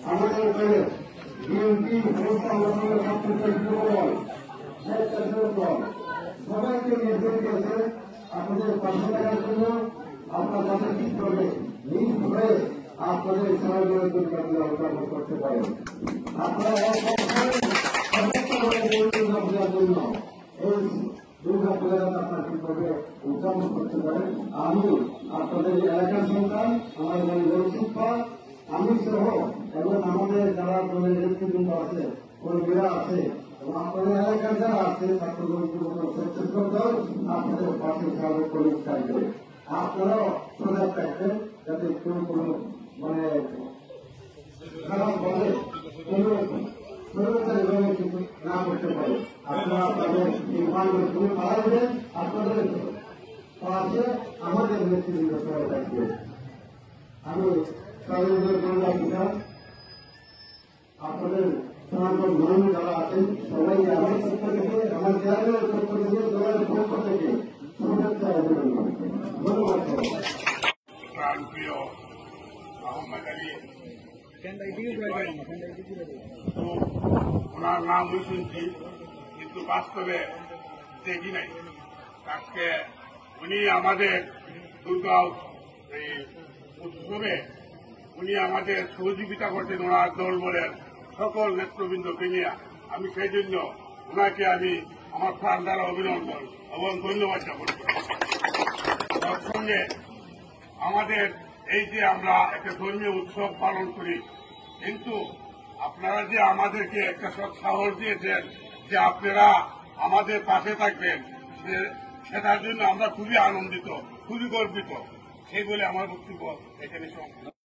আমাদের দলের বিএনপি সমস্যা আলোচনার ছাত্রদের যুবদল স্বেচ্ছাসেবক দল সবাইকে নির্দেশ দিয়েছে আপনাদের পাশে থাকার জন্য আপনার কাছে ঠিক করে নিজ হয়ে আপনাদের সমাজের জন্য অবলম্বন করতে পারেন। আপনারা জন্য এই দুর্গা পূজা আপনার ঠিকভাবে উদযাপন করতে পারেন। আমি আপনাদের এলাকার সন্তান, আমার দলের শিক্ষক, আমি সহ এবং আমাদের যারা দলের নেতৃবৃন্দ আছে, কর্মীরা আছে এবং আপনাদের এলাকার যারা আছে ছাত্রদল স্বেচ্ছাসেবক দল আপনাদের পাশে সার্বক্ষণিক থাকবে। আপনারাও সজাগ থাকবেন যাতে কেউ কোনো মানে খারাপ ভাবে কোনো সরকারিভাবে কিছু না করতে পারে। আপনারা আপনাদের এই মানগুলো তুমি পাড়া দেবেন, আপনাদের পাশে আমাদের নেতৃবৃন্দ সবাই থাকবে। আমি তাদের আপনাদের সনাতন ধর্মী যারা আছেন সবাই আমার পক্ষ থেকে, আমার চেয়ারম্যানের পক্ষ থেকে, দলের পক্ষ থেকে শুভেচ্ছা অভিনন্দন। ধন্যবাদ। প্রাণপ্রিয় আহমদ আলী, ওনার নামই শুনছি কিন্তু বাস্তবে দেখি নাই। আজকে উনি আমাদের দুর্গা উৎসবে উনি আমাদের সহযোগিতা করছেন ওনার দলবলের সকল নেতৃবৃন্দকে নিয়ে। আমি সেই জন্য ওনাকে আমি আমার প্রাণ দ্বারা অভিনন্দন এবং ধন্যবাদ জ্ঞাপন করি। তার সঙ্গে আমাদের এই যে আমরা একটা ধর্মীয় উৎসব পালন করি, কিন্তু আপনারা যে আমাদেরকে একটা সাহস দিয়েছেন যে আপনারা আমাদের পাশে থাকবেন, সেটার জন্য আমরা খুবই আনন্দিত, খুবই গর্বিত। সেই বলে আমার বক্তব্য এখানে সমাপ্ত।